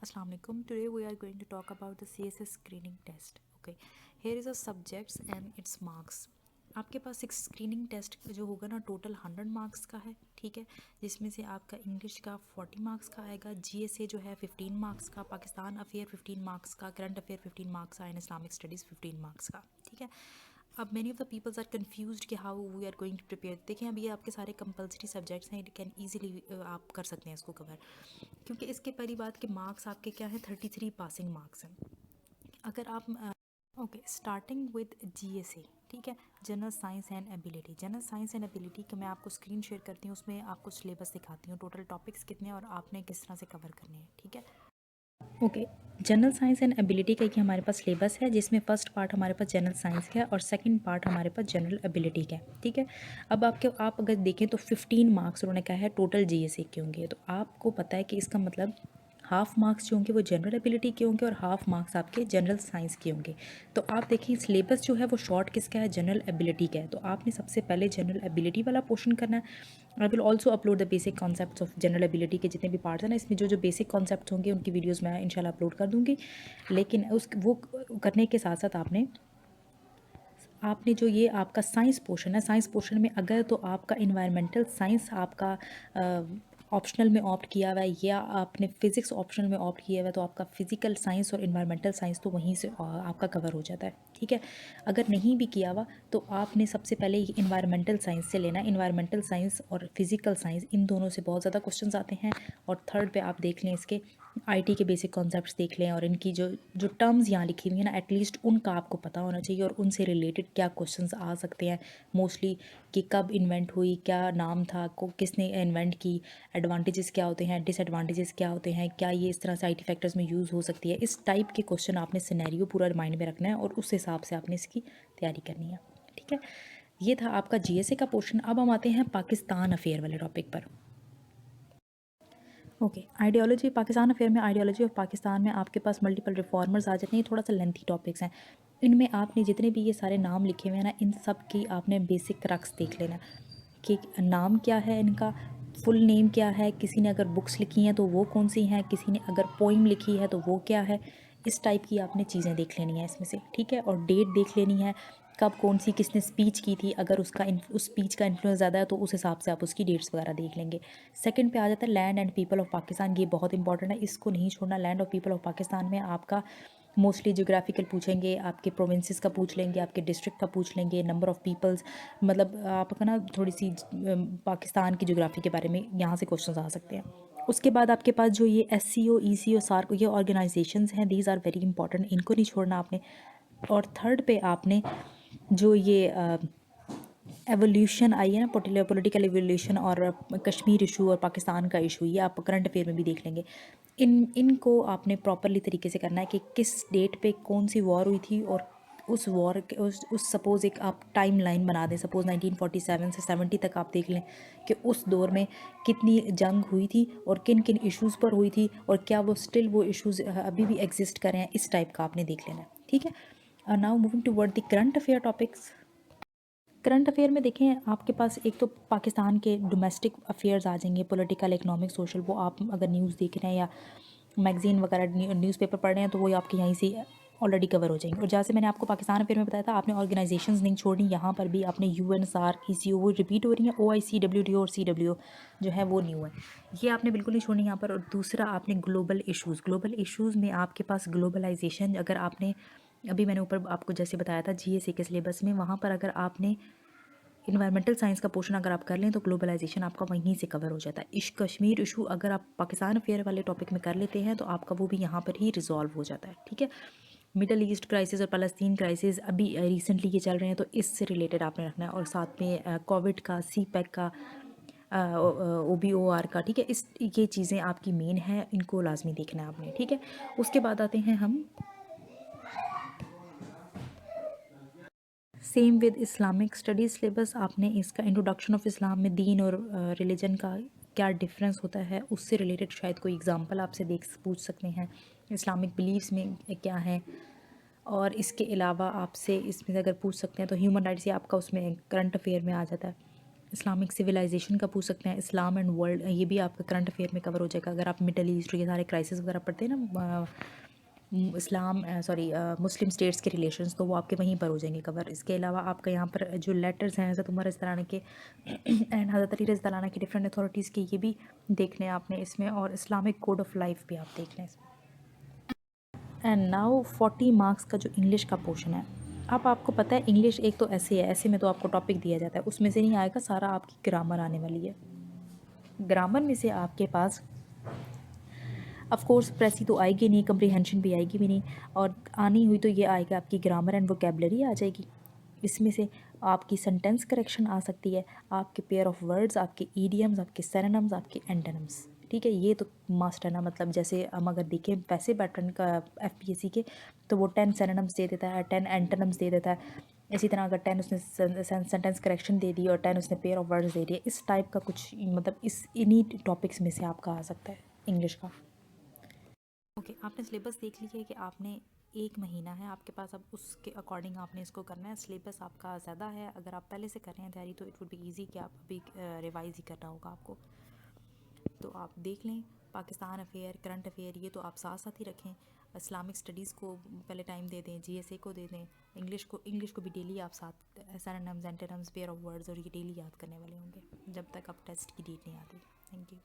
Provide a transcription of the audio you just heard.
Assalamu alaikum. Today we are going to talk about the CSS screening test. Okay, here is the subjects and its marks. आपके पास एक screening test जो होगा ना total 100 marks का है, ठीक है, जिसमें से आपका इंग्लिश का 40 मार्क्स का आएगा, जीएसए जो है 15 मार्क्स का, पाकिस्तान अफेयर 15 मार्क्स का, करंट अफेयर 15 मार्क्स का एंड इस्लामिक स्टडीज़ 15 मार्क्स का, ठीक है। अब many of the peoples are confused कि how we are going to prepare. देखें, अब ये आपके सारे कंपलसरी सब्जेक्ट्स हैं, इट कैन ईजिली आप कर सकते हैं इसको कवर, क्योंकि इसके पहली बात कि मार्क्स आपके क्या हैं, 33 पासिंग मार्क्स हैं। अगर आप ओके, स्टार्टिंग विद जीएसए, ठीक है, general science and ability. General science and ability का मैं आपको स्क्रीन शेयर करती हूँ, उसमें आपको सिलेबस दिखाती हूँ, टोटल टॉपिक्स कितने हैं और आपने किस तरह से कवर करने हैं, ठीक है। Okay, general science and ability का कि हमारे पास सिलेबस है, जिसमें फर्स्ट पार्ट हमारे पास जनरल साइंस का है और सेकंड पार्ट हमारे पास जनरल एबिलिटी का है, ठीक है। अब आप अगर देखें तो 15 मार्क्स उन्होंने कहा है टोटल जीएसए के होंगे, तो आपको पता है कि इसका मतलब हाफ मार्क्स जो होंगे वो जनरल एबिलिटी के होंगे और हाफ मार्क्स आपके जनरल साइंस के होंगे। तो आप देखिए सिलेबस जो है वो शॉर्ट किसका है, जनरल एबिलिटी का है, तो आपने सबसे पहले जनरल एबिलिटी वाला पोर्शन करना है। I will also upload the basic concepts of general ability के जितने भी पार्ट्स हैं ना, इसमें जो बेसिक कॉन्सेप्ट्स होंगे उनकी वीडियोस मैं इंशाल्लाह अपलोड कर दूँगी। लेकिन वो करने के साथ साथ आपने आपने जो ये आपका साइंस पोर्शन है, साइंस पोर्शन में अगर तो आपका इन्वायरमेंटल साइंस आपका ऑप्शनल में ऑप्ट किया हुआ है या आपने फ़िज़िक्स ऑप्शनल में ऑप्ट किया हुआ है, तो आपका फ़िज़िकल साइंस और इन्वायरमेंटल साइंस तो वहीं से आपका कवर हो जाता है, ठीक है। अगर नहीं भी किया हुआ तो आपने सबसे पहले इन्वायरमेंटल साइंस से लेना है। इन्वायरमेंटल साइंस और फिज़िकल साइंस इन दोनों से बहुत ज़्यादा क्वेश्चंस आते हैं। और थर्ड पे आप देख लें इसके आईटी के बेसिक कॉन्सेप्ट्स देख लें, और इनकी जो जो टर्म्स यहाँ लिखी हुई हैं ना, एटलीस्ट उनका आपको पता होना चाहिए और उनसे रिलेटेड क्या क्वेश्चंस आ सकते हैं मोस्टली, कि कब इन्वेंट हुई, क्या नाम था, को किसने इन्वेंट की, एडवांटेजेस क्या होते हैं, डिसएडवांटेजेस क्या होते हैं, क्या ये इस तरह से आईटी फैक्टर्स में यूज़ हो सकती है। इस टाइप के क्वेश्चन आपने सिनेरियो पूरा माइंड में रखना है और उस हिसाब से आपने इसकी तैयारी करनी है, ठीक है। ये था आपका जीएसए का पोर्शन। अब हम आते हैं पाकिस्तान अफेयर वाले टॉपिक पर। ओके, आइडियोलॉजी पाकिस्तान अफेयर में, आइडियोलॉजी ऑफ पाकिस्तान में आपके पास मल्टीपल रिफॉर्मर्स आ जाते हैं। थोड़ा सा लेंथी टॉपिक्स हैं, इनमें आपने जितने भी ये सारे नाम लिखे हुए हैं ना, इन सब की आपने बेसिक क्रक्स देख लेना कि नाम क्या है इनका, फुल नेम क्या है, किसी ने अगर बुक्स लिखी हैं तो वो कौन सी हैं, किसी ने अगर पोइम लिखी है तो वो क्या है। इस टाइप की आपने चीज़ें देख लेनी है इसमें से, ठीक है। और डेट देख लेनी है, कब कौन सी किसने स्पीच की थी, अगर उस स्पीच का इन्फ्लुएंस ज़्यादा है तो उस हिसाब से आप उसकी डेट्स वगैरह देख लेंगे। सेकंड पे आ जाता है land and people of Pakistan. ये बहुत इंपॉर्टेंट है, इसको नहीं छोड़ना। लैंड और पीपल ऑफ पाकिस्तान में आपका मोस्टली जोग्राफिकल पूछेंगे, आपके प्रोविंसेस का पूछ लेंगे, आपके डिस्ट्रिक्ट का पूछ लेंगे, नंबर ऑफ़ पीपल्स, मतलब आपका ना थोड़ी सी पाकिस्तान की जोग्राफ़ी के बारे में यहाँ से क्वेश्चंस आ सकते हैं। उसके बाद आपके पास जो ये SCO, ECO, सार्क, ये ऑर्गेनाइजेशंस हैं, दीज आर वेरी इंपॉर्टेंट, इनको नहीं छोड़ना आपने। और थर्ड पे आपने जो ये एवोल्यूशन आई है ना, पॉलिटिकल एवोल्यूशन और कश्मीर इशू और पाकिस्तान का इशू, ये आप करंट अफेयर में भी देख लेंगे। इनको आपने प्रॉपरली तरीके से करना है कि किस डेट पे कौन सी वॉर हुई थी, और उस वॉर के उस सपोज़ एक आप टाइम लाइन बना दें, सपोज़ 1947 से 70 तक आप देख लें कि उस दौर में कितनी जंग हुई थी और किन किन इश्यूज़ पर हुई थी, और क्या वो स्टिल वो इश्यूज़ अभी भी एग्जिस्ट कर रहे हैं, इस टाइप का आपने देख लेना है, ठीक है। Now moving toward the current affair topics. Current affair में देखें, आपके पास एक तो पाकिस्तान के डोमेस्टिक अफेयर्स आ जाएंगे, पॉलिटिकल, इकोनॉमिक, सोशल, वो आप अगर न्यूज़ देख रहे हैं या मैगज़ीन वगैरह न्यूज़पेपर पढ़ रहे हैं तो वो आपके यहीं से ऑलरेडी कवर हो जाएंगे। और जैसे मैंने आपको पाकिस्तान अफेयर में बताया था, आपने ऑर्गेनाइजेशंस नहीं छोड़नी, यहाँ पर भी आपने UN, SARC, ECO वो रिपीट हो रही हैं, OIC, WTO और CWO जो है वो न्यू है, ये आपने बिल्कुल नहीं छोड़नी यहाँ पर। और दूसरा आपने ग्लोबल इशूज़ में आपके पास ग्लोबलाइजेशन, अगर आपने अभी मैंने ऊपर आपको जैसे बताया था GSA के सिलेबस में, वहाँ पर अगर आपने इन्वायरमेंटल साइंस का पोर्शन अगर आप कर लें तो ग्लोबलाइजेशन आपका वहीं से कवर हो जाता है। कश्मीर इशू अगर आप पाकिस्तान अफेयर वाले टॉपिक में कर लेते हैं तो आपका वो भी यहाँ पर ही रिजॉल्व हो जाता है, ठीक है। मिडल ईस्ट क्राइसिस और फ़लस्तीन क्राइसिस अभी रिसेंटली ये चल रहे हैं, तो इससे रिलेटेड आपने रखना है। और साथ में कोविड का, CPEC का, OBOR का, ठीक है। ये चीज़ें आपकी मेन है, इनको लाजमी देखना है आपने, ठीक है। उसके बाद आते हैं हम same with Islamic studies syllabus. आपने इसका इंट्रोडक्शन ऑफ इस्लाम में दीन और रिलीजन का क्या डिफरेंस होता है, उससे रिलेटेड शायद कोई एग्जांपल आपसे पूछ सकते हैं, इस्लामिक बिलीव्स में क्या है। और इसके अलावा आपसे इसमें से अगर पूछ सकते हैं तो ह्यूमन राइट्स, ये आपका उसमें करंट अफेयर में आ जाता है। इस्लामिक सिविलाइजेशन का पूछ सकते हैं, इस्लाम एंड वर्ल्ड, ये भी आपका करंट अफेयर में कवर हो जाएगा। अगर आप मिडल ईस्ट ये सारे क्राइसिस वगैरह पढ़ते हैं ना, इस्लाम मुस्लिम स्टेट्स के रिलेशंस, तो वो आपके वहीं पर हो जाएंगे कवर। इसके अलावा आपका यहाँ पर जो लेटर्स हैं हज़रत उमर रज़ियल्लाहु अन्हु के एंड हज़रत अली रज़ियल्लाहु अन्हु की डिफरेंट अथॉरिटीज़ के, ये भी देखने हैं आपने इसमें, और इस्लामिक कोड ऑफ लाइफ भी आप देख लें इसमें। एंड नाउ 40 मार्क्स का जो इंग्लिश का पोर्शन है, अब आपको पता है इंग्लिश एक तो ऐसे है, ऐसे में तो आपको टॉपिक दिया जाता है, उसमें से नहीं आएगा, सारा आपकी ग्रामर आने वाली है। ग्रामर में से आपके पास ऑफ कोर्स प्रेसी तो आएगी नहीं, कम्प्रीहेंशन भी आएगी भी नहीं, और आनी हुई तो ये आएगा आपकी ग्रामर एंड वोकेबलरी आ जाएगी। इसमें से आपकी सेंटेंस करेक्शन आ सकती है, आपके पेयर ऑफ वर्ड्स, आपके ईडियम्स, आपके सिनोनिम्स, आपके एंटोनिम्स। ठीक है, ये तो मस्ट है ना। मतलब जैसे हम अगर देखें वैसे पैटर्न का एफपीएससी के, तो वो 10 सिनोनिम्स दे देता है, 10 एंटोनिम्स दे देता है। इसी तरह अगर 10 उसने सेंटेंस करेक्शन दे दी और 10 उसने पेयर ऑफ वर्ड्स दे दिए, इस टाइप का कुछ, मतलब इस इन्हीं टॉपिक्स में से आपका आ सकता है इंग्लिश का। ओके, आपने सिलेबस देख लिया है कि आपने 1 महीना है आपके पास, अब उसके अकॉर्डिंग आपने इसको करना है। सिलेबस आपका ज़्यादा है, अगर आप पहले से कर रहे हैं तैयारी तो इट वुड बी ईजी कि आप अभी रिवाइज ही करना होगा आपको। तो आप देख लें, पाकिस्तान अफेयर, करंट अफेयर, ये तो आप साथ साथ ही रखें। इस्लामिक स्टडीज़ को पहले टाइम दे दें, जीएसए को दे दें, इंग्लिश को भी डेली आप साथ एंटोनिम्स, पेयर ऑफ वर्ड्स और ये डेली याद करने वाले होंगे जब तक आप टेस्ट की डेट नहीं आती। Thank you.